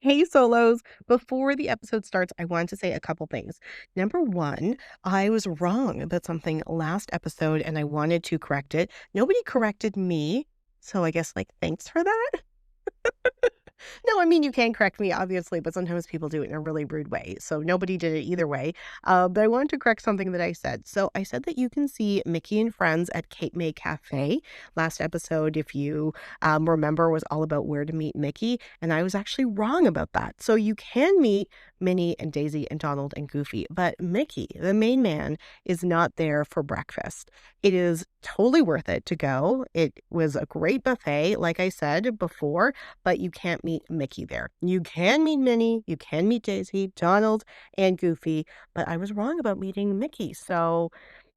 Hey, solos. Before the episode starts, I want to say a couple things. Number one, I was wrong about something last episode and I wanted to correct it. Nobody corrected me. So I guess, thanks for that. No, I mean, you can correct me, obviously, but sometimes people do it in a really rude way. So nobody did it either way. But I wanted to correct something that I said. So I said that you can see Mickey and Friends at Cape May Cafe. Last episode, if you remember, was all about where to meet Mickey. And I was actually wrong about that. So you can meet Minnie and Daisy and Donald and Goofy. But Mickey, the main man, is not there for breakfast. It is totally worth it to go. It was a great buffet, like I said before, but you can't meet Mickey there. You can meet Minnie, you can meet Daisy, Donald, and Goofy, but I was wrong about meeting Mickey, so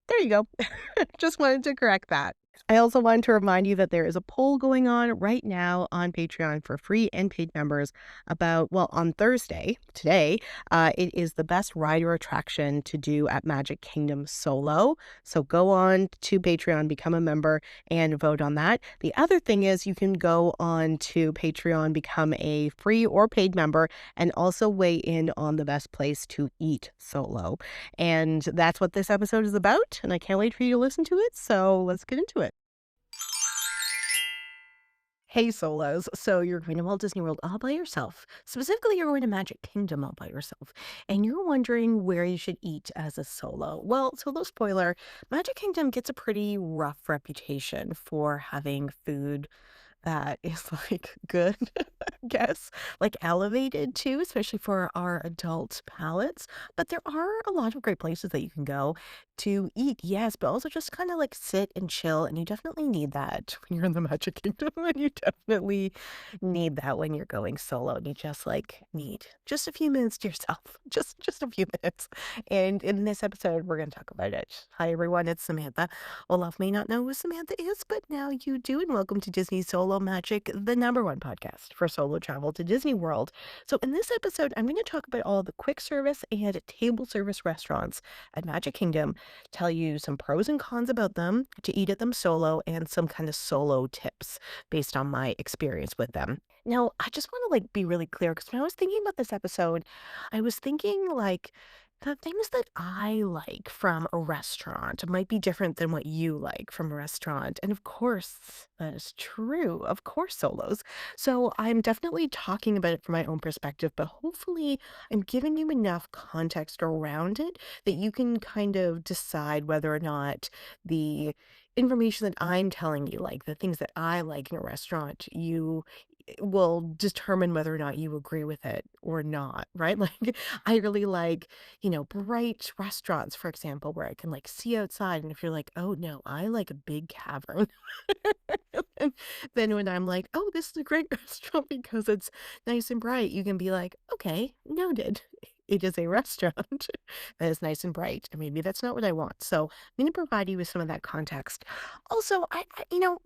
there you go. Just wanted to correct that. I also wanted to remind you that there is a poll going on right now on Patreon for free and paid members about, well, on Thursday, today, it is the best rider attraction to do at Magic Kingdom solo. So go on to Patreon, become a member, and vote on that. The other thing is you can go on to Patreon, become a free or paid member, and also weigh in on the best place to eat solo. And that's what this episode is about, and I can't wait for you to listen to it, so let's get into it. Hey, solos. So you're going to Walt Disney World all by yourself. Specifically, you're going to Magic Kingdom all by yourself. And you're wondering where you should eat as a solo. Well, solo spoiler, Magic Kingdom gets a pretty rough reputation for having food that is good, I guess, elevated too, especially for our adult palates. But there are a lot of great places that you can go to eat, yes, but also just kind of sit and chill. And you definitely need that when you're in the Magic Kingdom, and you definitely need that when you're going solo. And you just need just a few minutes to yourself, just a few minutes. And in this episode, we're gonna talk about it. Hi everyone, it's Samantha. Olaf may not know who Samantha is, but now you do, and welcome to Disney Solo Magic, the #1 podcast for solo travel to Disney World. So in this episode, I'm going to talk about all the quick service and table service restaurants at Magic Kingdom, tell you some pros and cons about them, to eat at them solo, and some kind of solo tips based on my experience with them. Now, I just want to be really clear, because when I was thinking about this episode, I was thinking the things that I like from a restaurant might be different than what you like from a restaurant. And of course, that is true. Of course, solos. So I'm definitely talking about it from my own perspective, but hopefully I'm giving you enough context around it that you can kind of decide whether or not the information that I'm telling you, the things that I like in a restaurant, you will determine whether or not you agree with it or not, right? I really like, bright restaurants, for example, where I can see outside. And if you're oh no, I like a big cavern. And then when I'm oh, this is a great restaurant because it's nice and bright, you can be okay, noted. It is a restaurant that is nice and bright. And maybe that's not what I want. So I'm going to provide you with some of that context. Also, I know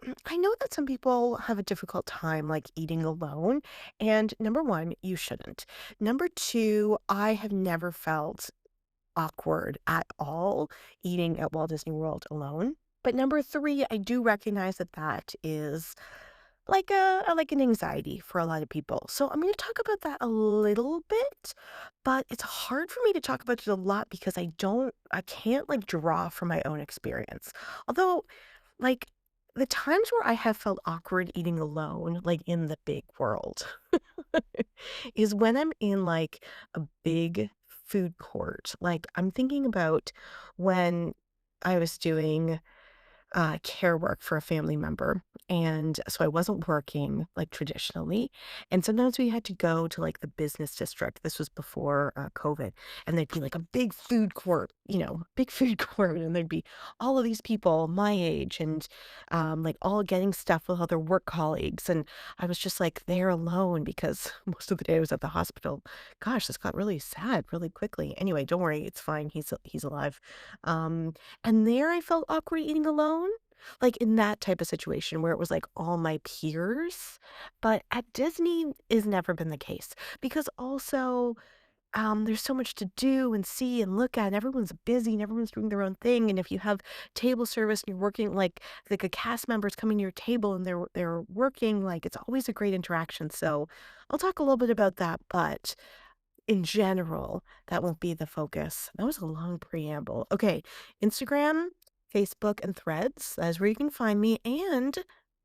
that some people have a difficult time eating alone. And number one, you shouldn't. Number two, I have never felt awkward at all eating at Walt Disney World alone. But number three, I do recognize that that is like an anxiety for a lot of people. So I'm going to talk about that a little bit, but it's hard for me to talk about it a lot because I can't draw from my own experience. Although, like, the times where I have felt awkward eating alone, in the big world, is when I'm in a big food court. I'm thinking about when I was doing care work for a family member. And so I wasn't working traditionally. And sometimes we had to go to the business district. This was before COVID. And there'd be a big food court, big food court. And there'd be all of these people my age and all getting stuff with other work colleagues. And I was just there alone because most of the day I was at the hospital. Gosh, this got really sad really quickly. Anyway, don't worry. It's fine. He's alive. And there I felt awkward eating alone, in that type of situation where it was all my peers. But at Disney is never been the case because also there's so much to do and see and look at, and everyone's busy and everyone's doing their own thing. And if you have table service and you're working like a cast member's coming to your table and they're working, like it's always a great interaction. So I'll talk a little bit about that, but in general, that won't be the focus. That was a long preamble. Okay, Instagram, Facebook, and Threads. That's where you can find me. And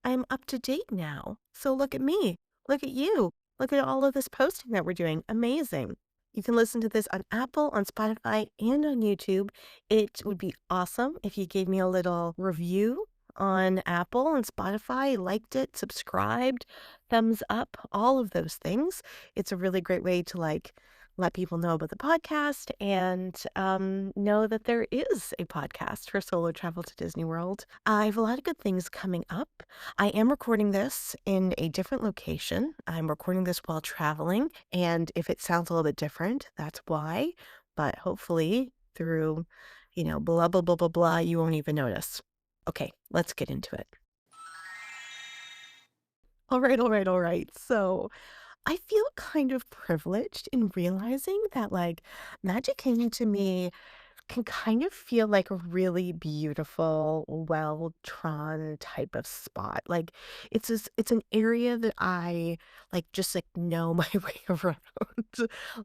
I'm up to date now. So look at me. Look at you. Look at all of this posting that we're doing. Amazing. You can listen to this on Apple, on Spotify, and on YouTube. It would be awesome if you gave me a little review on Apple and Spotify, liked it, subscribed, thumbs up, all of those things. It's a really great way to let people know about the podcast and know that there is a podcast for solo travel to Disney World. I have a lot of good things coming up. I am recording this in a different location. I'm recording this while traveling, and if it sounds a little bit different, that's why. But hopefully, through, blah, blah, blah, blah, blah, you won't even notice. Okay, let's get into it. All right, all right, all right. So, I feel kind of privileged in realizing that Magic Kingdom to me can kind of feel like a really beautiful, well-trodden type of spot. Like it's an area that I just know my way around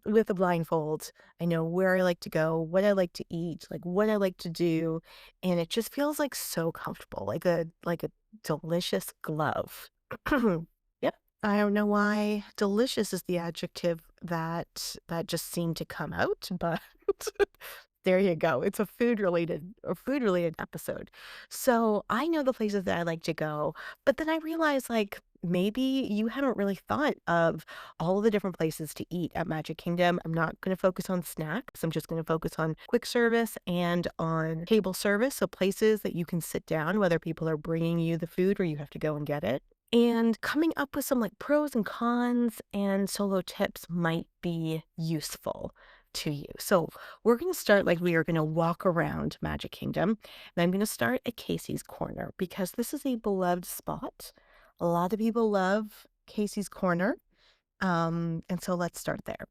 with a blindfold. I know where I like to go, what I like to eat, like what I like to do, and it just feels like so comfortable, like a delicious glove. Yep. I don't know why delicious is the adjective that just seemed to come out, but there you go. It's a food related episode. So I know the places that I like to go, but then I realize maybe you haven't really thought of all the different places to eat at Magic Kingdom. I'm not going to focus on snacks. I'm just going to focus on quick service and on table service. So places that you can sit down, whether people are bringing you the food or you have to go and get it. And coming up with some pros and cons and solo tips might be useful to you. So we're going to start we are going to walk around Magic Kingdom. And I'm going to start at Casey's Corner because this is a beloved spot. A lot of people love Casey's Corner. And so let's start there.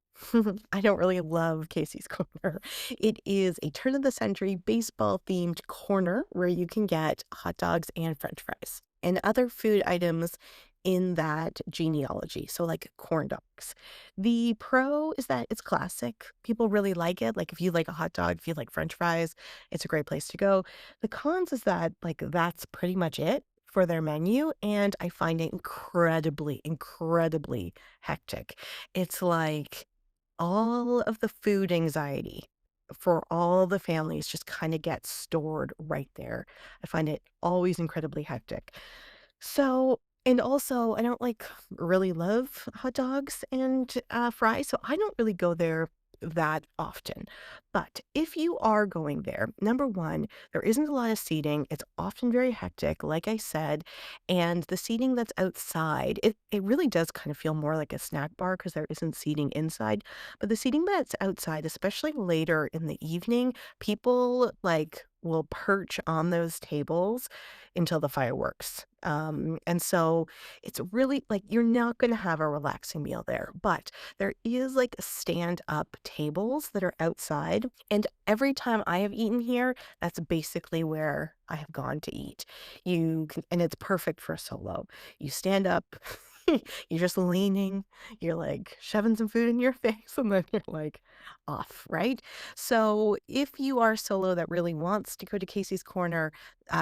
I don't really love Casey's Corner. It is a turn of the century baseball themed corner where you can get hot dogs and french fries and other food items in that genealogy. So corn dogs. The pro is that it's classic. People really like it. Like if you like a hot dog, if you like french fries, it's a great place to go. The cons is that that's pretty much it for their menu, and I find it incredibly, incredibly hectic. It's like all of the food anxiety for all the families just kind of gets stored right there. I find it always incredibly hectic. So, and also, I don't really love hot dogs and fries, so I don't really go there that often. But if you are going there, number one, there isn't a lot of seating. It's often very hectic, like I said, and the seating that's outside, it really does kind of feel more like a snack bar because there isn't seating inside. But the seating that's outside, especially later in the evening, people will perch on those tables until the fireworks. And so it's really you're not going to have a relaxing meal there, but there is stand up tables that are outside. And every time I have eaten here, that's basically where I have gone to eat. And it's perfect for a solo. You stand up, you're just leaning, you're shoving some food in your face, and then you're off, right? So if you are a solo that really wants to go to Casey's Corner,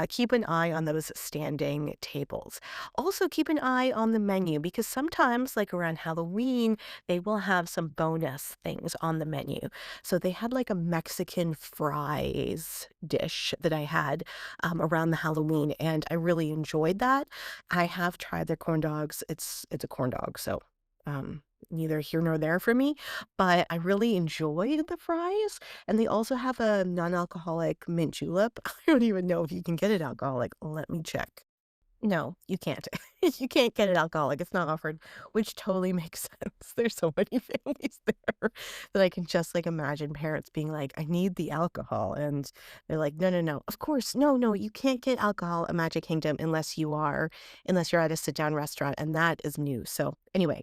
keep an eye on those standing tables. Also, keep an eye on the menu because sometimes, around Halloween, they will have some bonus things on the menu. So they had a Mexican fries dish that I had around the Halloween, and I really enjoyed that. I have tried their corn dogs. It's a corn dog, so neither here nor there for me, but I really enjoyed the fries. And they also have a non-alcoholic mint julep. I don't even know if you can get it alcoholic. Let me check. No, you can't. You can't get it alcoholic, it's not offered, which totally makes sense. There's so many families there that I can just, like, imagine parents being like, "I need the alcohol," and they're like, "No, no, no. Of course, no, no, you can't get alcohol at Magic Kingdom unless you're at a sit-down restaurant," and that is new. So, anyway,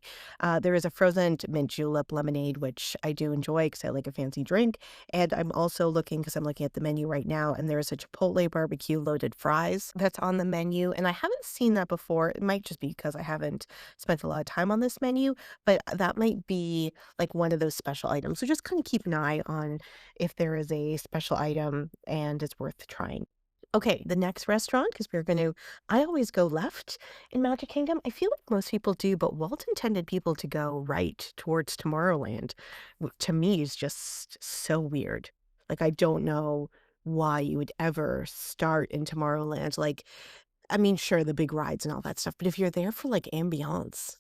there is a frozen mint julep lemonade, which I do enjoy because I like a fancy drink, and I'm also looking because 'cause I'm looking at the menu right now, and there's a Chipotle barbecue loaded fries that's on the menu, and I haven't seen that before. It might just be because I haven't spent a lot of time on this menu, but that might be, like, one of those special items. So just kinda keep an eye on if there is a special item and it's worth trying. Okay, the next restaurant, because 'cause we're gonna I always go left in Magic Kingdom. I feel like most people do, but Walt intended people to go right towards Tomorrowland, to me is just so weird. Like, I don't know why you would ever start in Tomorrowland, like, I mean, sure, the big rides and all that stuff, but if you're there for, like, ambiance.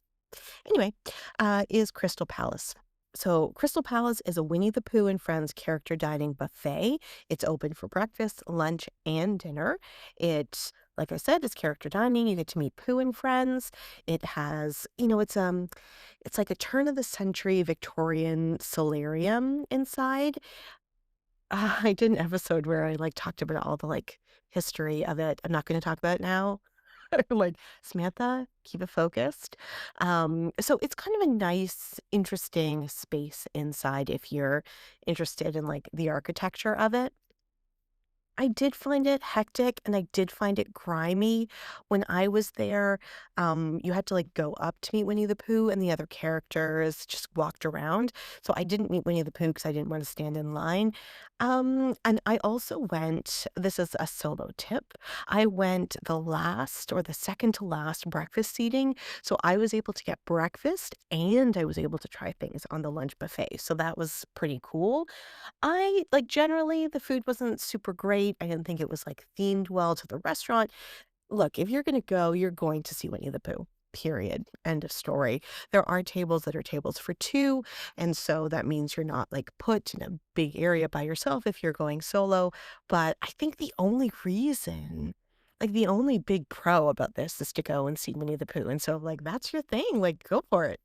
Anyway, is Crystal Palace. So, Crystal Palace is a Winnie the Pooh and Friends character dining buffet. It's open for breakfast, lunch, and dinner. It, like I said, is character dining. You get to meet Pooh and friends. It has, it's like a turn of the century Victorian solarium inside. I did an episode where I, like, talked about all the, like, history of it. I'm not gonna talk about it now. I'm like, "Samantha, keep it focused." So it's kind of a nice, interesting space inside if you're interested in, like, the architecture of it. I did find it hectic and I did find it grimy. When I was there, you had to like go up to meet Winnie the Pooh and the other characters just walked around. So I didn't meet Winnie the Pooh because I didn't want to stand in line. And I also went, this is a solo tip. I went the last or the second to last breakfast seating. So I was able to get breakfast and I was able to try things on the lunch buffet. So that was pretty cool. I like, generally, the food wasn't super great. I didn't think it was, like, themed well to the restaurant. Look, if you're gonna go, you're going to see Winnie the Pooh, period, end of story. There are tables that are tables for 2, and so that means you're not, like, put in a big area by yourself if you're going solo, but I think the only big pro about this is to go and see Winnie the Pooh, and so, like, that's your thing, like, go for it.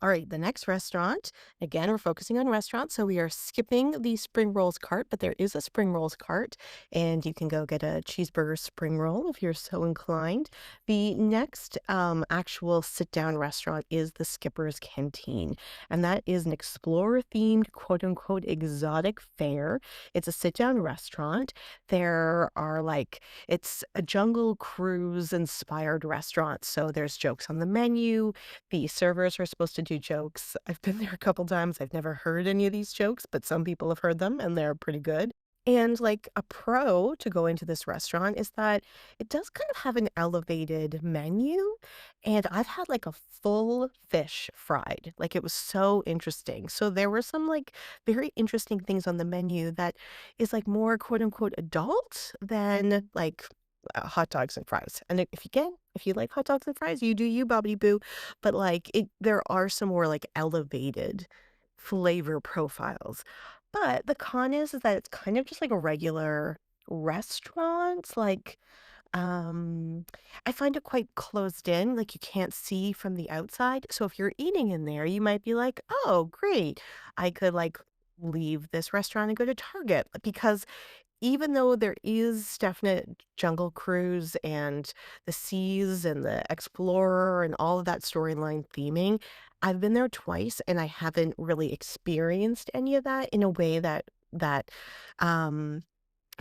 All right, the next restaurant, again, we're focusing on restaurants, so we are skipping the spring rolls cart, but there is a spring rolls cart, and you can go get a cheeseburger spring roll if you're so inclined. The next actual sit down restaurant is the Skipper's Canteen, and that is an explorer themed, quote unquote, exotic fare. It's a sit down restaurant. There are like, it's a Jungle Cruise inspired restaurant, so there's jokes on the menu. The servers are supposed to do jokes. I've been there a couple times. I've never heard any of these jokes, but some people have heard them and they're pretty good. And like a pro to go into this restaurant is that it does kind of have an elevated menu. And I've had like a full fish fried. Like it was so interesting. So there were some like very interesting things on the menu that is like more quote unquote adult than like hot dogs and fries. And if you like hot dogs and fries, you do you, bobbity boo. But like there are some more like elevated flavor profiles. But the con is that it's kind of just like a regular restaurant. Like, I find it quite closed in, like you can't see from the outside. So if you're eating in there, you might be like, oh, great. I could like leave this restaurant and go to Target because even though there is definite Jungle Cruise and the seas and the Explorer and all of that storyline theming, I've been there twice and I haven't really experienced any of that in a way that um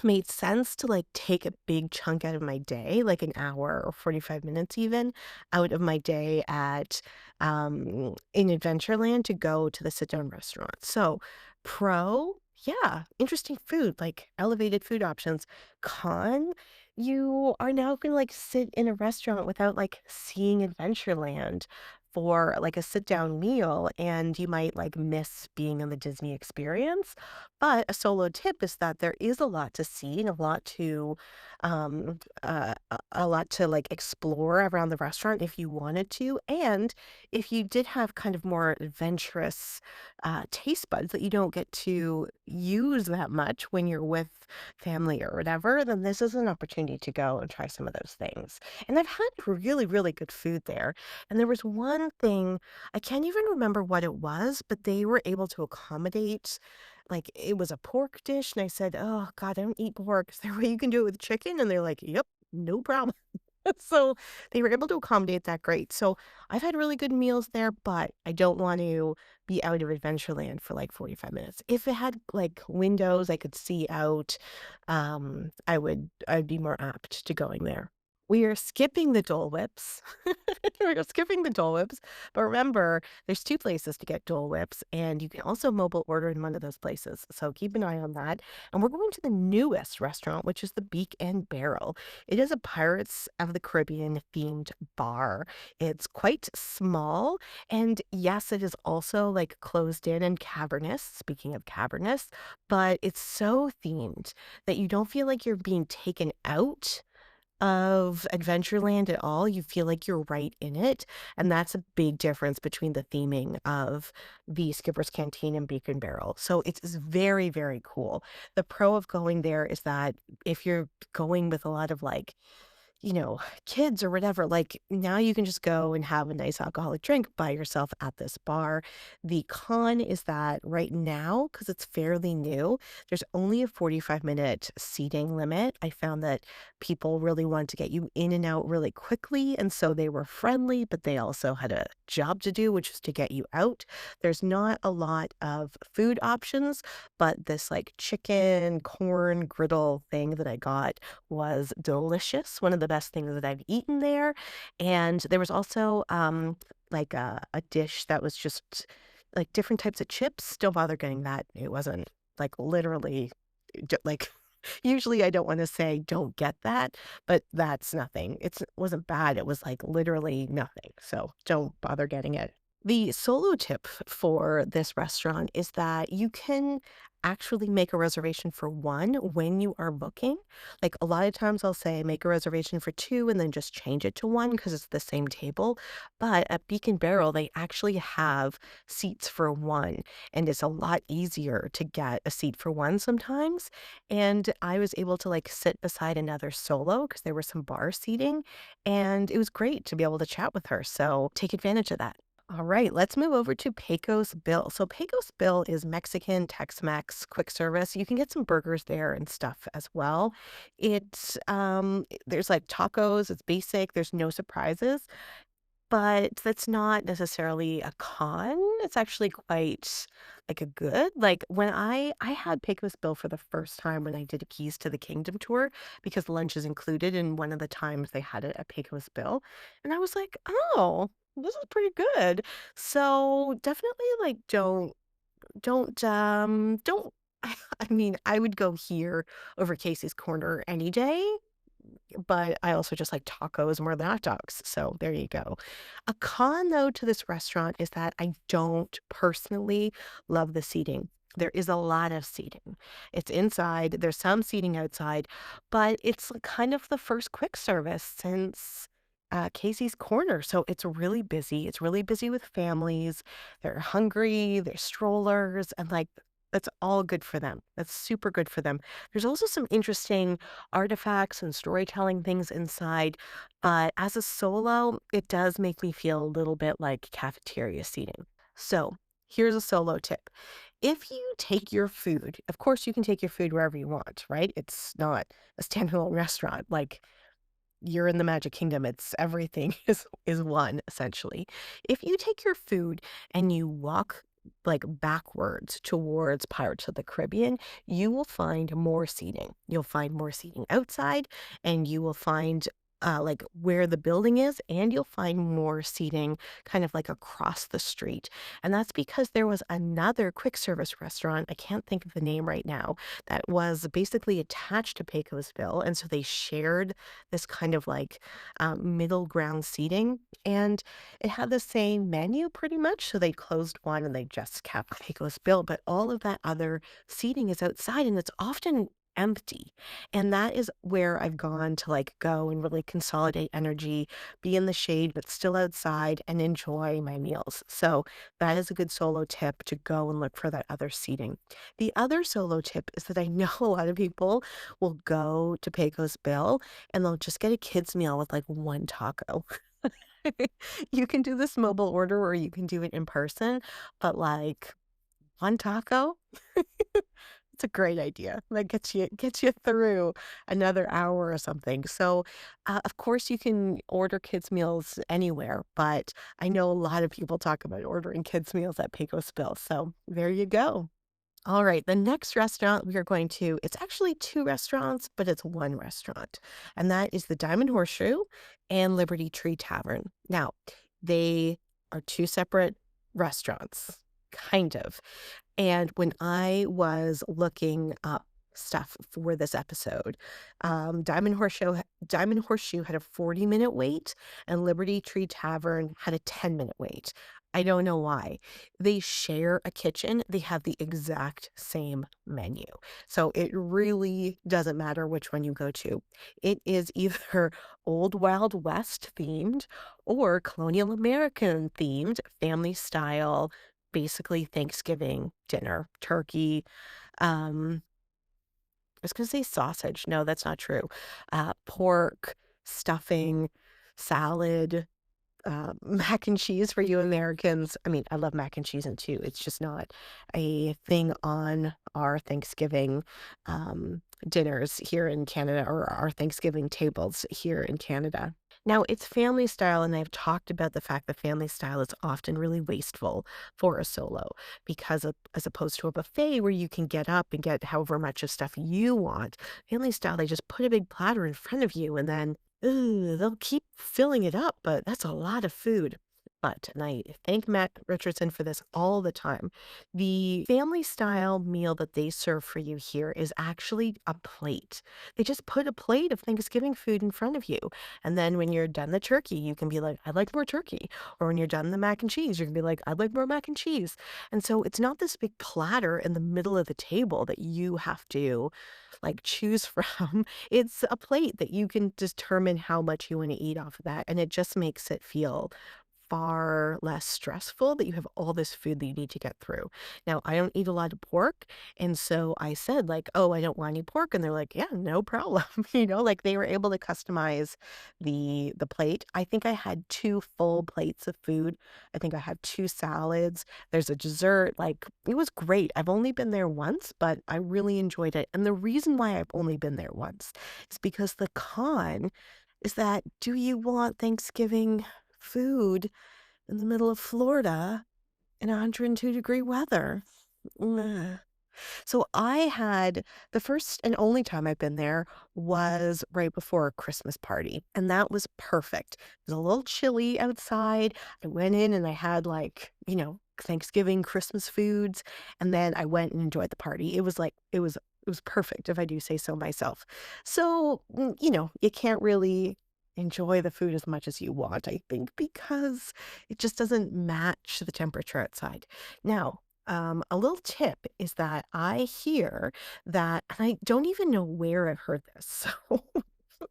made sense to like take a big chunk out of my day, like an hour or 45 minutes even out of my day at in Adventureland to go to the sit down restaurant. So pro, yeah, interesting food, like elevated food options. Con, you are now gonna like sit in a restaurant without like seeing Adventureland. for like a sit down meal and you might like miss being in the Disney experience. But a solo tip is that there is a lot to see and a lot to like explore around the restaurant if you wanted to. And if you did have kind of more adventurous taste buds that you don't get to use that much when you're with family or whatever, then this is an opportunity to go and try some of those things. And I've had really, really good food there. And there was one thing, I can't even remember what it was, but they were able to accommodate, like, it was a pork dish. And I said, oh, God, I don't eat pork. Is there a way you can do it with chicken? And they're like, yep, no problem. So they were able to accommodate that great. So I've had really good meals there, but I don't want to be out of Adventureland for like 45 minutes. If it had like windows I could see out, I'd be more apt to going there. We are skipping the Dole Whips. We're skipping the Dole Whips, but remember, there's 2 places to get Dole Whips, and you can also mobile order in one of those places, so keep an eye on that, and we're going to the newest restaurant, which is the Beak and Barrel. It is a Pirates of the Caribbean themed bar. It's quite small, and yes, it is also, like, closed in and cavernous, speaking of cavernous, but it's so themed that you don't feel like you're being taken out of Adventureland at all. You feel like you're right in it, and that's a big difference between the theming of the Skipper's Canteen and Beacon Barrel. So it's very, very cool. The pro of going there is that if you're going with a lot of like kids or whatever, like now you can just go and have a nice alcoholic drink by yourself at this bar. The con is that right now, because it's fairly new, there's only a 45-minute seating limit. I found that people really wanted to get you in and out really quickly. And so they were friendly, but they also had a job to do, which is to get you out. There's not a lot of food options, but this like chicken, corn, griddle thing that I got was delicious, one of the best things that I've eaten there, and there was also, like, a dish that was just, like, different types of chips. Don't bother getting that. It wasn't, like, literally, like, usually I don't wanna say, "Don't get that," but that's nothing. It wasn't bad. It was, like, literally nothing, so don't bother getting it. The solo tip for this restaurant is that you can actually make a reservation for one when you are booking. Like a lot of times I'll say make a reservation for two and then just change it to one because it's the same table. But at Beacon Barrel, they actually have seats for one, and it's a lot easier to get a seat for one sometimes. And I was able to like sit beside another solo because there was some bar seating, and it was great to be able to chat with her. So take advantage of that. All right, let's move over to Pecos Bill. So Pecos Bill is Mexican Tex-Mex quick service. You can get some burgers there and stuff as well. There's like tacos, it's basic, there's no surprises. But that's not necessarily a con. It's actually quite like a good. Like when I had Pecos Bill for the first time when I did a Keys to the Kingdom tour because lunch is included in one of the times they had it at Pecos Bill. And I was like, oh, this is pretty good. So definitely like don't I mean, I would go here over Casey's Corner any day, but I also just like tacos more than hot dogs. So there you go. A con, though, to this restaurant is that I don't personally love the seating. There is a lot of seating. It's inside, there's some seating outside, but it's kind of the first quick service since Casey's Corner. So it's really busy. It's really busy with families. They're hungry, they're strollers, and like that's all good for them. That's super good for them. There's also some interesting artifacts and storytelling things inside. But as a solo, it does make me feel a little bit like cafeteria seating. So here's a solo tip. If you take your food, of course, you can take your food wherever you want, right? It's not a standalone restaurant. Like you're in the Magic Kingdom, it's everything is one, essentially. If you take your food and you walk, like, backwards towards Pirates of the Caribbean, you will find more seating. You'll find more seating outside, and you will find like where the building is, and you'll find more seating kind of like across the street. And that's because there was another quick service restaurant, I can't think of the name right now, that was basically attached to Pecosville. And so they shared this kind of like middle ground seating. And it had the same menu pretty much. So they closed one and they just kept Pecosville. But all of that other seating is outside and it's often empty. And that is where I've gone to, like, go and really consolidate energy, be in the shade, but still outside and enjoy my meals. So that is a good solo tip to go and look for that other seating. The other solo tip is that I know a lot of people will go to Pecos Bill and they'll just get a kid's meal with, like, 1 taco. You can do this mobile order or you can do it in person, but, like, 1 taco? It's a great idea. That gets you through another hour or something. So, of course, you can order kids' meals anywhere, but I know a lot of people talk about ordering kids' meals at Pecos Bill. So there you go. All right, the next restaurant we are going to, it's actually 2 restaurants, but it's 1 restaurant, and that is the Diamond Horseshoe and Liberty Tree Tavern. Now, they are 2 separate restaurants, kind of. And when I was looking up stuff for this episode, Diamond Horseshoe had a 40-minute wait, and Liberty Tree Tavern had a 10-minute wait. I don't know why. They share a kitchen. They have the exact same menu. So it really doesn't matter which one you go to. It is either Old Wild West themed or Colonial American themed, family style, basically Thanksgiving dinner, turkey, um, I was gonna say sausage. No, that's not true. Pork, stuffing, salad, mac and cheese for you Americans. I mean, I love mac and cheese and too. It's just not a thing on our Thanksgiving dinners here in Canada or our Thanksgiving tables here in Canada. Now, it's family style, and I've talked about the fact that family style is often really wasteful for a solo because as opposed to a buffet where you can get up and get however much of stuff you want, family style, they just put a big platter in front of you and then they'll keep filling it up, but that's a lot of food. But, and I thank Matt Richardson for this all the time, the family style meal that they serve for you here is actually a plate. They just put a plate of Thanksgiving food in front of you. And then when you're done the turkey, you can be like, I'd like more turkey. Or when you're done the mac and cheese, you can be like, I'd like more mac and cheese. And so it's not this big platter in the middle of the table that you have to like choose from. It's a plate that you can determine how much you want to eat off of that, and it just makes it feel far less stressful that you have all this food that you need to get through. Now, I don't eat a lot of pork, and so I said like, "Oh, I don't want any pork," and they're like, "Yeah, no problem." Like they were able to customize the plate. I think I had 2 full plates of food. I think I had 2 salads. There's a dessert. Like it was great. I've only been there once, but I really enjoyed it. And the reason why I've only been there once is because the con is that do you want Thanksgiving food in the middle of Florida in 102-degree weather? Ugh. So I had the first and only time I've been there was right before a Christmas party, and that was perfect. It was a little chilly outside. I went in and I had like, Thanksgiving Christmas foods, and then I went and enjoyed the party. It was perfect if I do say so myself. So, you can't really enjoy the food as much as you want, I think, because it just doesn't match the temperature outside. Now, a little tip is that I hear that, and I don't even know where I've heard this, so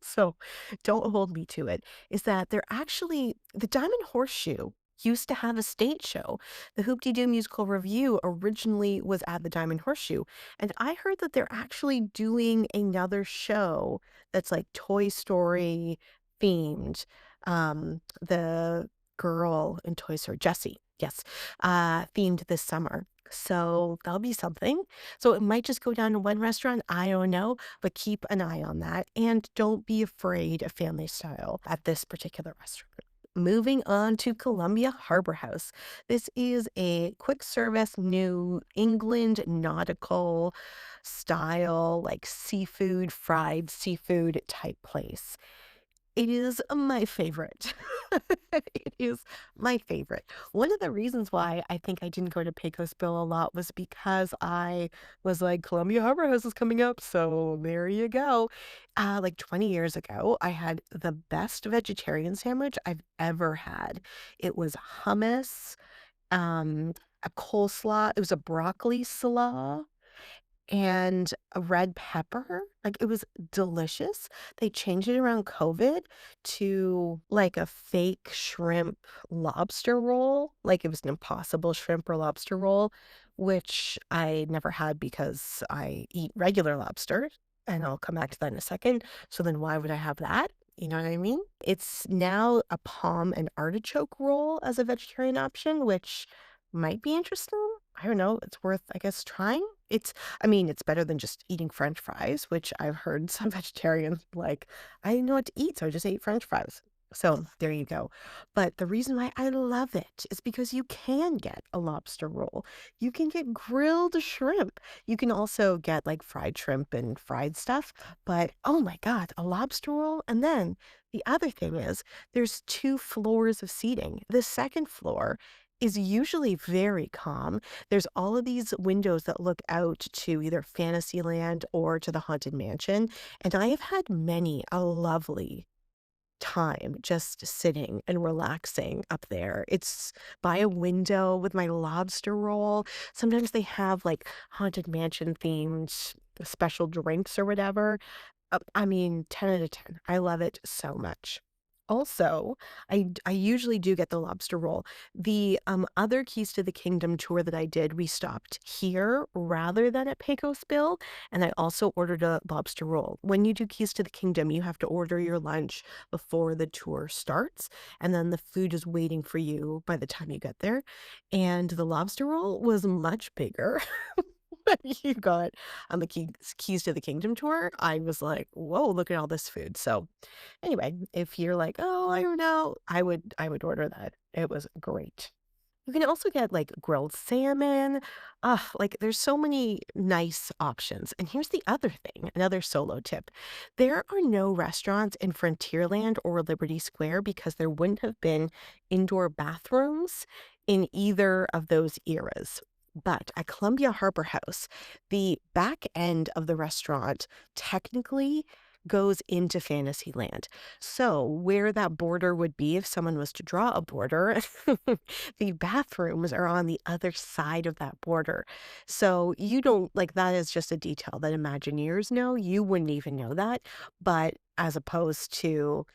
so don't hold me to it, is that they're actually the Diamond Horseshoe used to have a stage show. The Hoop-Dee-Doo Musical Review originally was at the Diamond Horseshoe, and I heard that they're actually doing another show that's like Toy Story themed. The girl in Toy Story, Jessie, yes, themed this summer. So that'll be something. So it might just go down to 1 restaurant, I don't know, but keep an eye on that, and don't be afraid of family style at this particular restaurant. Moving on to Columbia Harbor House. This is a quick service New England nautical style, like seafood, fried seafood type place. It is my favorite. It is my favorite. One of the reasons why I think I didn't go to Pecos Bill a lot was because I was like, Columbia Harbor House is coming up, so there you go. Like 20 years ago, I had the best vegetarian sandwich I've ever had. It was hummus, um, a coleslaw. It was a broccoli slaw and a red pepper. Like, it was delicious. They changed it around COVID to, like, a fake shrimp lobster roll. Like, it was an impossible shrimp or lobster roll, which I never had because I eat regular lobster, and I'll come back to that in a second. So then why would I have that? You know what I mean? It's now a palm and artichoke roll as a vegetarian option, which might be interesting. I don't know. It's worth, I guess, trying. I mean, it's better than just eating French fries, which I've heard some vegetarians like, I didn't know what to eat, so I just ate French fries. So there you go. But the reason why I love it is because you can get a lobster roll. You can get grilled shrimp. You can also get like fried shrimp and fried stuff. But oh my God, a lobster roll. And then the other thing is there's two floors of seating. The second floor is usually very calm. There's all of these windows that look out to either Fantasyland or to the Haunted Mansion, and I have had many a lovely time just sitting and relaxing up there. It's by a window with my lobster roll. Sometimes they have, like, Haunted Mansion themed special drinks or whatever. I mean, 10 out of 10. I love it so much. Also, I usually do get the lobster roll. The, other Keys to the Kingdom tour that I did, we stopped here rather than at Pecos Bill, and I also ordered a lobster roll. When you do Keys to the Kingdom, you have to order your lunch before the tour starts, and then the food is waiting for you by the time you get there, and the lobster roll was much bigger than you got on the Keys to the Kingdom tour. I was like, "Whoa, look at all this food." So anyway, if you're like, "Oh, I don't know," I would order that. It was great. You can also get, like, grilled salmon. Like, there's so many nice options, and here's the other thing, another solo tip. There are no restaurants in Frontierland or Liberty Square because there wouldn't have been indoor bathrooms in either of those eras. But at Columbia Harbor House, the back end of the restaurant technically goes into Fantasyland. So, where that border would be if someone was to draw a border, the bathrooms are on the other side of that border. So, you don't like that is just a detail that Imagineers know. You wouldn't even know that. But as opposed to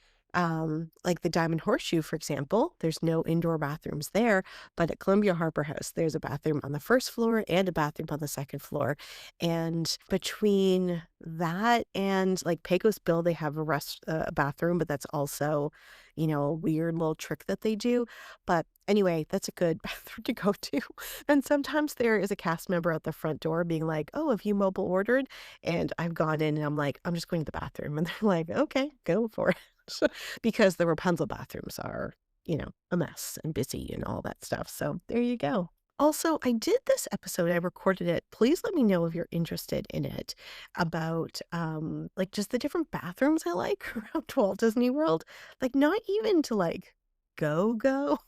like the Diamond Horseshoe, for example, there's no indoor bathrooms there, but at Columbia Harbor House, there's a bathroom on the first floor and a bathroom on the second floor. And between that and like Pecos Bill, they have a bathroom, but that's also, a weird little trick that they do. But anyway, that's a good bathroom to go to. And sometimes there is a cast member at the front door being like, "Oh, have you mobile ordered?" And I've gone in and I'm like, "I'm just going to the bathroom." And they're like, "Okay, go for it." Because the Rapunzel bathrooms are, a mess and busy and all that stuff. So there you go. Also, I did this episode, I recorded it. Please let me know if you're interested in it about like just the different bathrooms I like around Walt Disney World. Like not even to like go,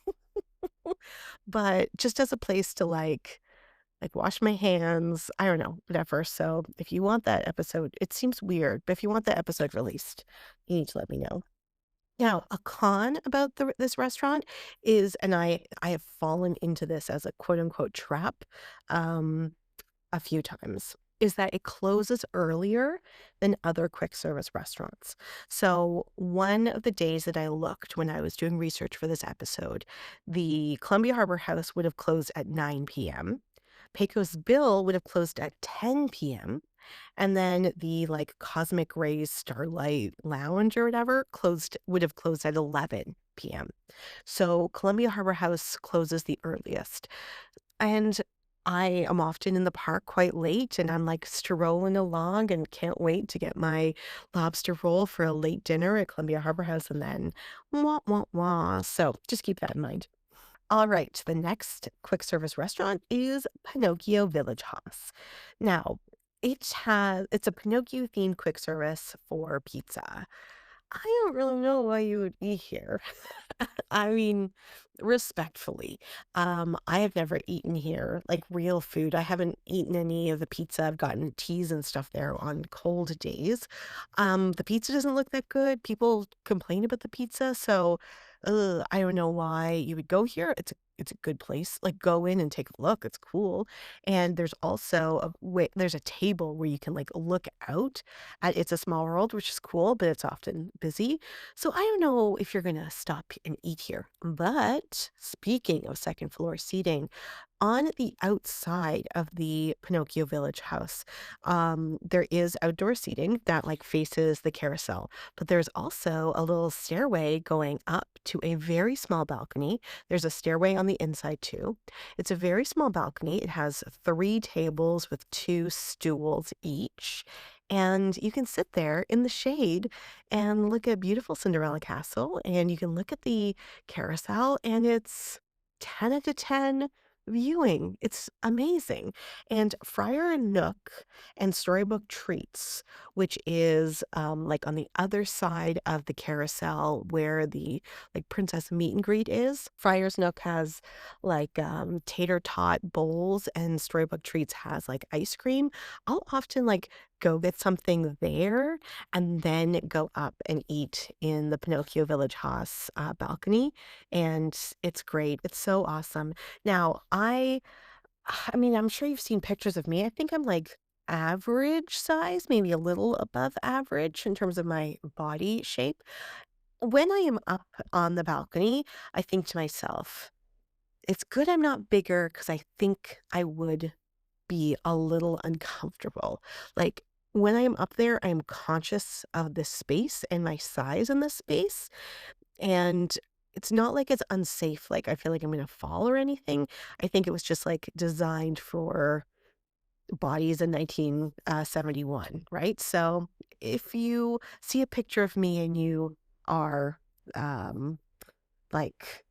but just as a place to like wash my hands. I don't know, whatever. So if you want that episode, it seems weird, but if you want that episode released, you need to let me know. Now, a con about this restaurant is, and I have fallen into this as a quote unquote trap um, a few times, is that it closes earlier than other quick service restaurants. So, one of the days that I looked when I was doing research for this episode, the Columbia Harbor House would have closed at 9 p.m. Pecos Bill would have closed at 10 p.m. And then the, like, Cosmic Rays Starlight Lounge or whatever would have closed at 11 PM. So, Columbia Harbor House closes the earliest. And I am often in the park quite late, and I'm, like, strolling along and can't wait to get my lobster roll for a late dinner at Columbia Harbor House, and then wah, wah, wah. So, just keep that in mind. All right, the next quick service restaurant is Pinocchio Village Haas. Now, it's a Pinocchio themed quick service for pizza. I don't really know why you would be here. I mean, respectfully, I have never eaten here, like real food. I haven't eaten any of the pizza. I've gotten teas and stuff there on cold days. The pizza doesn't look that good. People complain about the pizza, so I don't know why you would go here. It's a good place. Like go in and take a look. It's cool. And there's also a way, there's a table where you can like look out at It's a Small World, which is cool, but it's often busy. So I don't know if you're gonna stop and eat here. But speaking of second floor seating, on the outside of the Pinocchio Village house, there is outdoor seating that like faces the carousel, but there's also a little stairway going up to a very small balcony. There's a stairway on the inside too. It's a very small balcony. It has three tables with two stools each. And you can sit there in the shade and look at beautiful Cinderella Castle, and you can look at the carousel, and it's 10 out of 10 viewing. It's amazing. And Friar and Nook and Storybook Treats, which is like on the other side of the carousel where the like princess meet and greet is. Friar's Nook has like tater tot bowls, and Storybook Treats has like ice cream. I'll often like go get something there and then go up and eat in the Pinocchio Village Haas balcony. And it's great. It's so awesome. Now, I mean, I'm sure you've seen pictures of me. I think I'm like average size, maybe a little above average in terms of my body shape. When I am up on the balcony, I think to myself, it's good I'm not bigger because I think I would be a little uncomfortable. Like when I'm up there, I'm conscious of the space and my size in the space. And it's not like it's unsafe, like, I feel like I'm gonna fall or anything. I think it was just, like, designed for bodies in 1971, right? So, if you see a picture of me and you are, um like,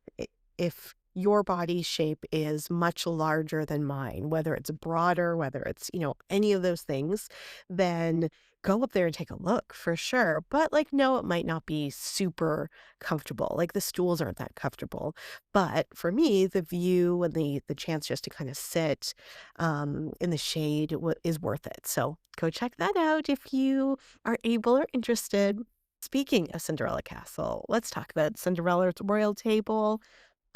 if your body shape is much larger than mine, whether it's broader, whether it's, any of those things, then go up there and take a look for sure. But like, no, it might not be super comfortable. Like the stools aren't that comfortable. But for me, the view and the chance just to kind of sit in the shade is worth it. So go check that out if you are able or interested. Speaking of Cinderella Castle, let's talk about Cinderella's Royal Table.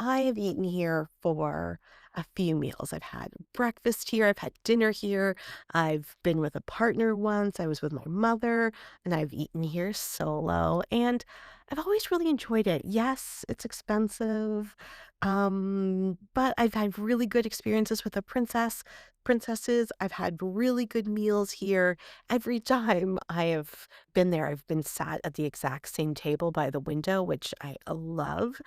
I have eaten here for a few meals. I've had breakfast here, I've had dinner here, I've been with a partner once, I was with my mother, and I've eaten here solo, and I've always really enjoyed it. Yes, it's expensive, but I've had really good experiences with the princesses. I've had really good meals here. Every time I have been there, I've been sat at the exact same table by the window, which I love.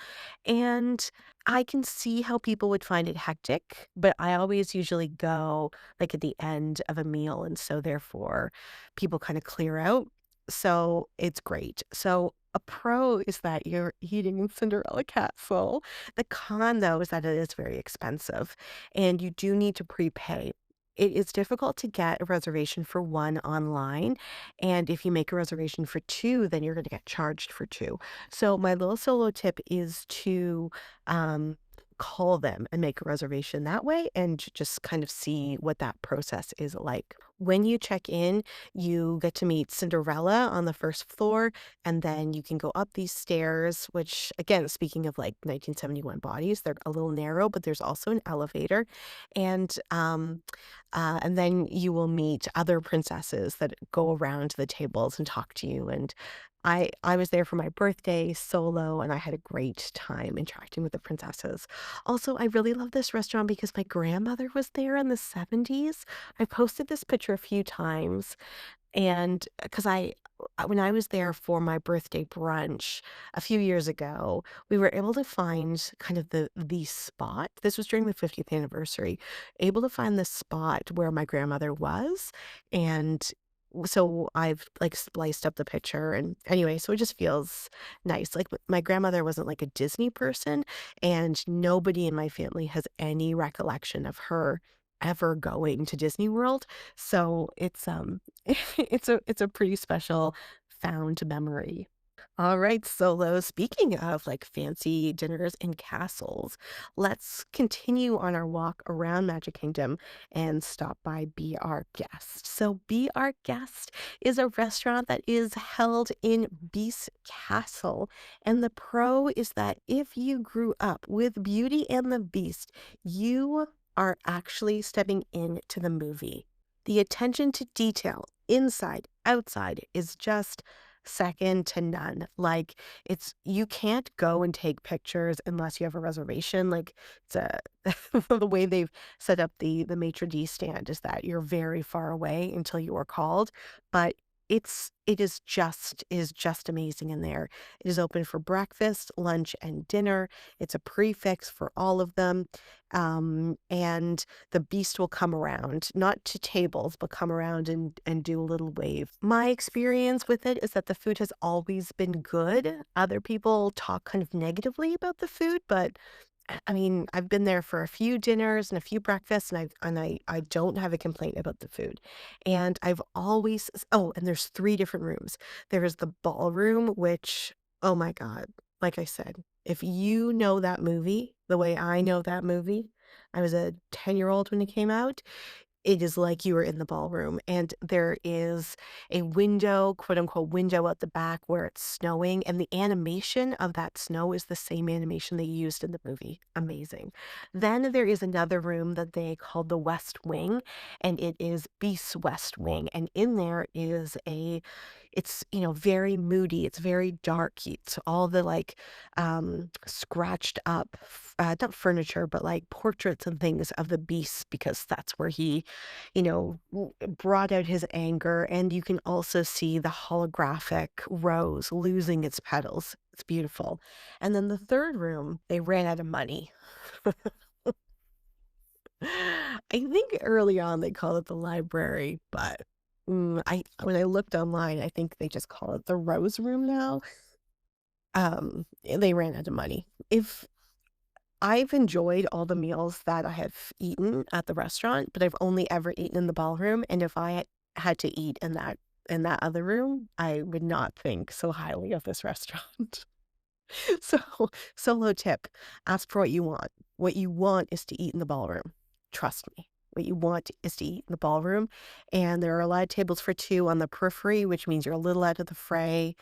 And I can see how people would find it hectic, but I always usually go like at the end of a meal. And so therefore people kind of clear out. So it's great. So a pro is that you're eating in Cinderella Castle. The con, though, is that it is very expensive and you do need to prepay. It is difficult to get a reservation for one online. And if you make a reservation for two, then you're going to get charged for two. So my little solo tip is to um, call them and make a reservation that way and just kind of see what that process is like. When you check in, you get to meet Cinderella on the first floor, and then you can go up these stairs, which, again, speaking of like 1971 bodies, they're a little narrow, but there's also an elevator. And then you will meet other princesses that go around the tables and talk to you. And I was there for my birthday solo, and I had a great time interacting with the princesses. Also, I really love this restaurant because my grandmother was there in the 70s. I posted this picture a few times, and because when I was there for my birthday brunch a few years ago, we were able to find kind of the spot. This was during the 50th anniversary. Able to find the spot where my grandmother was, and so I've like spliced up the picture, and anyway, so it just feels nice. Like my grandmother wasn't like a Disney person, and nobody in my family has any recollection of her ever going to Disney World. So it's it's a pretty special found memory. All right, Solo. Speaking of like fancy dinners and castles, let's continue on our walk around Magic Kingdom and stop by Be Our Guest. So, Be Our Guest is a restaurant that is held in Beast Castle. And the pro is that if you grew up with Beauty and the Beast, you are actually stepping into the movie. The attention to detail, inside, outside, is just second to none. Like, it's you can't go and take pictures unless you have a reservation. Like, it's a the way they've set up the maitre d' stand is that you're very far away until you are called, but it is just amazing in there. It is open for breakfast, lunch, and dinner. It's a prefix for all of them. And the beast will come around, not to tables, but come around and do a little wave. My experience with it is that the food has always been good. Other people talk kind of negatively about the food, but I mean, I've been there for a few dinners and a few breakfasts, and I don't have a complaint about the food. And I've always oh, and there's 3 different rooms. There's the ballroom, which, oh my god, like I said, if you know that movie the way I know that movie, I was a 10-year-old when it came out, it is like you were in the ballroom, and there is a window, quote unquote, "window" at the back where it's snowing, and the animation of that snow is the same animation they used in the movie. Amazing. Then there is another room that they call the West Wing, and it is Beast's West Wing, and in there is very moody, it's very dark, it's all the, like, scratched up, not furniture, but, like, portraits and things of the Beast because that's where he brought out his anger, and you can also see the holographic rose losing its petals. It's beautiful. And then the 3rd room, they ran out of money. I think early on they called it the library, but, I when I looked online, I think they just call it the rose room now. They ran out of money. If I've enjoyed all the meals that I have eaten at the restaurant, but I've only ever eaten in the ballroom, and if I had to eat in that other room, I would not think so highly of this restaurant. So, solo tip, ask for what you want. What you want is to eat in the ballroom. Trust me. What you want is to eat in the ballroom, and there are a lot of tables for 2 on the periphery, which means you're a little out of the fray.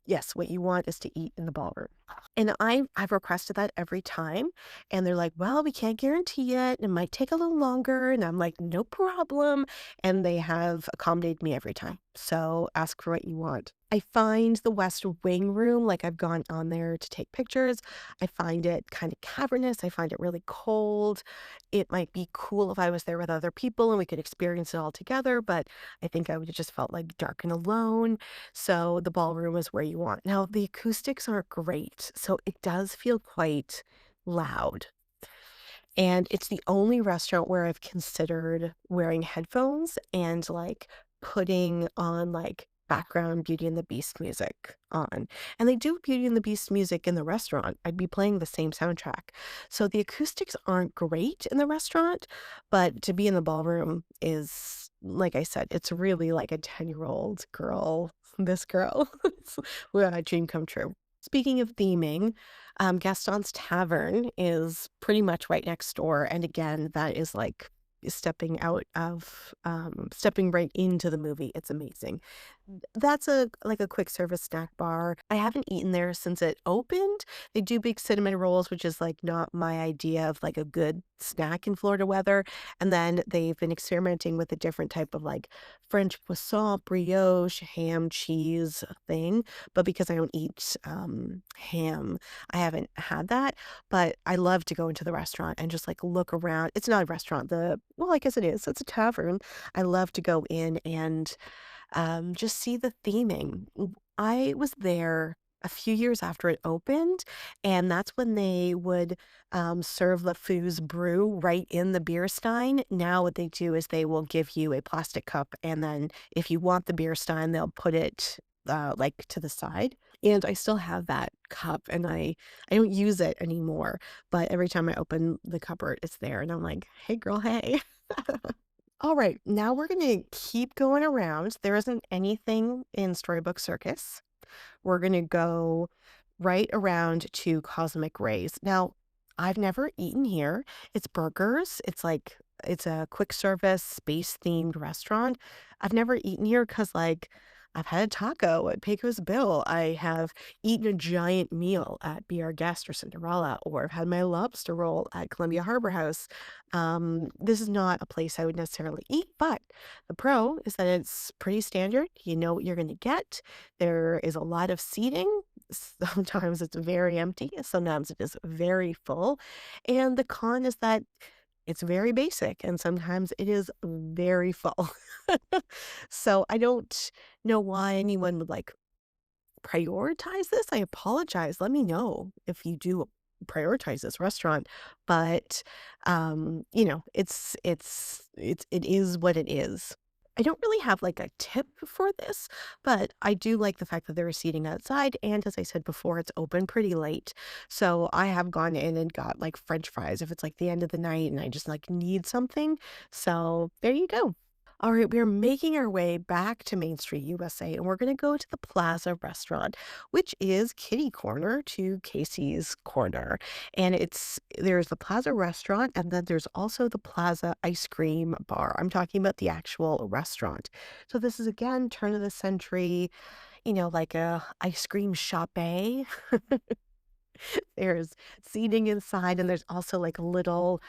Yes, what you want is to eat in the ballroom. And I've requested that every time, and they're like, "Well, we can't guarantee it, it might take a little longer," and I'm like, "No problem," and they have accommodated me every time. So, ask for what you want. I find the West Wing room, like, I've gone on there to take pictures, I find it kinda cavernous, I find it really cold. It might be cool if I was there with other people and we could experience it all together, but I think I would have just felt, like, dark and alone. So the ballroom is where you want. Now, the acoustics aren't great, so it does feel quite loud. And it's the only restaurant where I've considered wearing headphones and, like, putting on, like, background Beauty and the Beast music on. And they do Beauty and the Beast music in the restaurant. I'd be playing the same soundtrack. So the acoustics aren't great in the restaurant, but to be in the ballroom is, like I said, it's really like a 10-year-old girl, this girl. It's a dream come true. Speaking of theming, Gaston's Tavern is pretty much right next door, and again, that is, like, stepping right into the movie, it's amazing. That's a quick service snack bar. I haven't eaten there since it opened. They do big cinnamon rolls, which is, like, not my idea of, like, a good snack in Florida weather, and then they've been experimenting with a different type of, like, French croissant, brioche, ham, cheese thing, but because I don't eat, ham, I haven't had that, but I love to go into the restaurant and just, like, look around. It's not a restaurant, I guess it is, it's a tavern. I love to go in and just see the theming. I was there a few years after it opened, and that's when they would serve LeFou's brew right in the beer stein. Now, what they do is they will give you a plastic cup, and then if you want the beer stein, they'll put it like to the side. And I still have that cup, and I don't use it anymore. But every time I open the cupboard, it's there, and I'm like, "Hey, girl, hey." All right, now we're gonna keep going around. There isn't anything in Storybook Circus. We're gonna go right around to Cosmic Rays. Now, I've never eaten here. It's burgers. It's a quick service, space-themed restaurant. I've never eaten here because, like, I've had a taco at Pecos Bill. I have eaten a giant meal at Be Our Guest or Cinderella, or I've had my lobster roll at Columbia Harbor House. This is not a place I would necessarily eat, but the pro is that it's pretty standard. You know what you're gonna get. There is a lot of seating. Sometimes it's very empty, sometimes it is very full. And the con is that it's very basic and sometimes it is very full. So I don't know why anyone would like prioritize this. I apologize. Let me know if you do prioritize this restaurant. But it is what it is. I don't really have like a tip for this, but I do like the fact that there is seating outside. And as I said before, it's open pretty late. So I have gone in and got like French fries if it's like the end of the night and I just like need something. So there you go. All right, we are making our way back to Main Street, USA, and we're going to go to the Plaza Restaurant, which is kitty corner to Casey's Corner. And there's the Plaza Restaurant, and then there's also the Plaza Ice Cream Bar. I'm talking about the actual restaurant. So this is again turn of the century, like a ice cream shop. There's seating inside, and there's also, like, a little,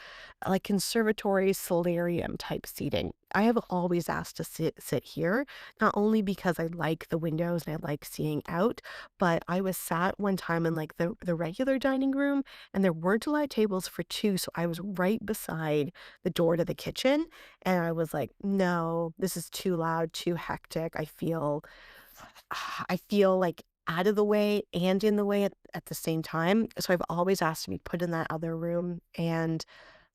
like, conservatory solarium type seating. I have always asked to sit here, not only because I like the windows and I like seeing out, but I was sat one time in, like, the regular dining room, and there weren't a lot of tables for 2, so I was right beside the door to the kitchen, and I was like, "No, this is too loud, too hectic." I feel like out of the way and in the way at the same time. So I've always asked to be put in that other room. And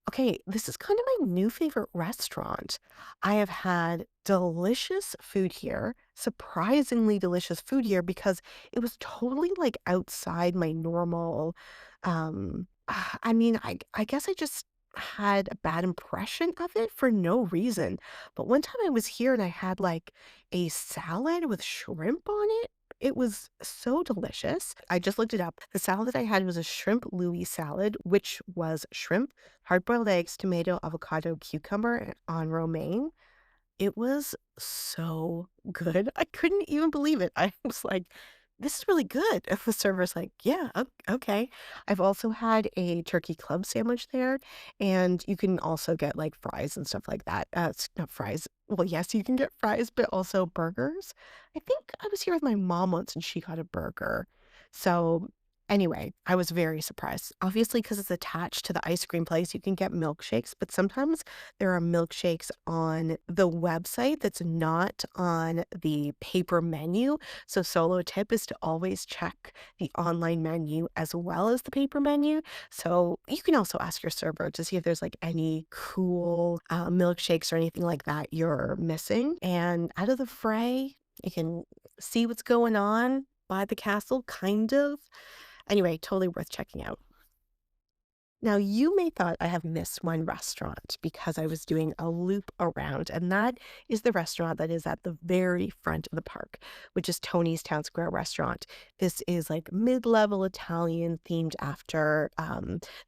okay, this is kind of my new favorite restaurant. I have had delicious food here, surprisingly delicious food here because it was totally like outside my normal I guess I just had a bad impression of it for no reason. But one time I was here and I had like a salad with shrimp on it. It was so delicious. I just looked it up. The salad that I had was a shrimp Louis salad, which was shrimp, hard-boiled eggs, tomato, avocado, cucumber, and on romaine. It was so good. I couldn't even believe it. I was like, "This is really good." And the server's like, "Yeah, okay." I've also had a turkey club sandwich there, and you can also get, like, fries and stuff like that. Not fries. Well, yes, you can get fries, but also burgers. I think I was here with my mom once, and she got a burger. So, anyway, I was very surprised. Obviously, because it's attached to the ice cream place, you can get milkshakes, but sometimes there are milkshakes on the website that's not on the paper menu. So solo tip is to always check the online menu as well as the paper menu. So you can also ask your server to see if there's like any cool milkshakes or anything like that you're missing. And out of the fray, you can see what's going on by the castle, kind of. Anyway, totally worth checking out. Now, you may thought I have missed one restaurant because I was doing a loop around, and that is the restaurant that is at the very front of the park, which is Tony's Town Square Restaurant. This is like mid-level Italian themed after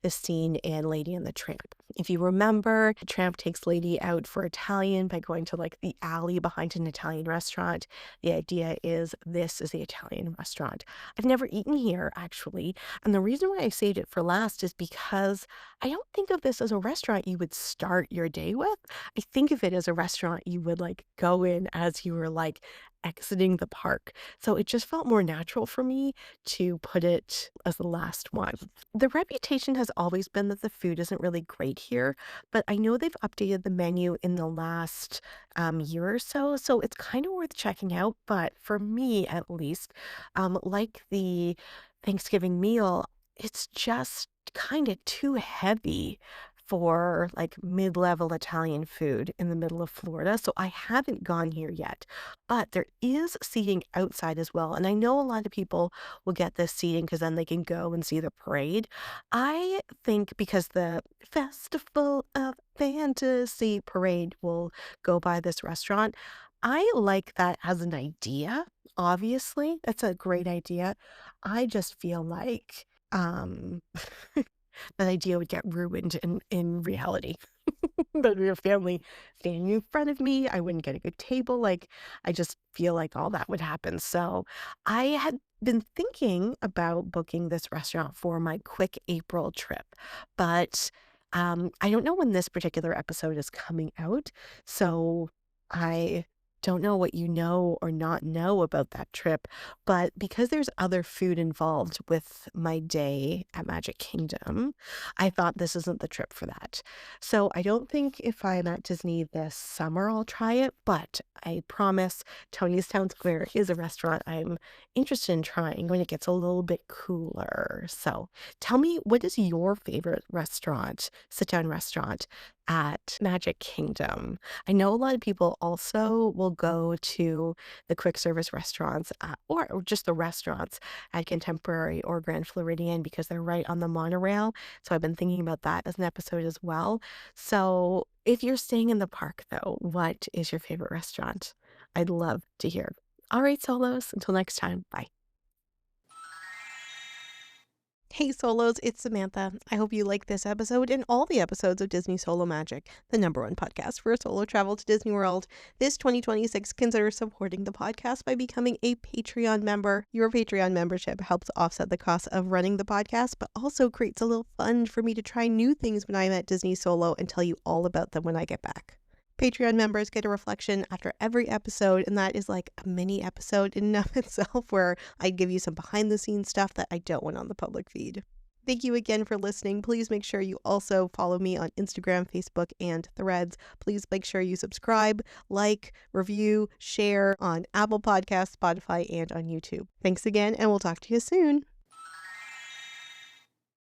the scene in Lady and the Tramp. If you remember, the Tramp takes Lady out for Italian by going to like the alley behind an Italian restaurant. The idea is this is the Italian restaurant. I've never eaten here actually, and the reason why I saved it for last is because I don't think of this as a restaurant you would start your day with. I think of it as a restaurant you would like go in as you were like exiting the park. So it just felt more natural for me to put it as the last one. The reputation has always been that the food isn't really great here, but I know they've updated the menu in the last year or so, so it's kind of worth checking out. But for me, at least, like the Thanksgiving meal, it's just kind of too heavy for like mid-level Italian food in the middle of Florida. So I haven't gone here yet, but there is seating outside as well. And I know a lot of people will get this seating because then they can go and see the parade. I think because the Festival of Fantasy parade will go by this restaurant, I like that as an idea, obviously. That's a great idea. I just feel like, that idea would get ruined in reality. There'd be a family standing in front of me, I wouldn't get a good table, like, I just feel like all that would happen, so I had been thinking about booking this restaurant for my quick April trip, but, I don't know when this particular episode is coming out, so I don't know what you know or not know about that trip, but because there's other food involved with my day at Magic Kingdom, I thought this isn't the trip for that. So I don't think if I'm at Disney this summer I'll try it, but I promise Tony's Town Square is a restaurant I'm interested in trying when it gets a little bit cooler. So tell me, what is your favorite restaurant, sit down restaurant at Magic Kingdom? I know a lot of people also will go to the quick service restaurants or just the restaurants at Contemporary or Grand Floridian because they're right on the monorail. So I've been thinking about that as an episode as well. So if you're staying in the park, though, what is your favorite restaurant? I'd love to hear. All right, solos, until next time. Bye. Hey Solos, it's Samantha. I hope you like this episode and all the episodes of Disney Solo Magic, the #1 podcast for solo travel to Disney World. This 2026, consider supporting the podcast by becoming a Patreon member. Your Patreon membership helps offset the cost of running the podcast, but also creates a little fund for me to try new things when I'm at Disney Solo and tell you all about them when I get back. Patreon members get a reflection after every episode, and that is like a mini episode in and of itself where I give you some behind the scenes stuff that I don't want on the public feed. Thank you again for listening. Please make sure you also follow me on Instagram, Facebook, and Threads. Please make sure you subscribe, like, review, share on Apple Podcasts, Spotify, and on YouTube. Thanks again, and we'll talk to you soon.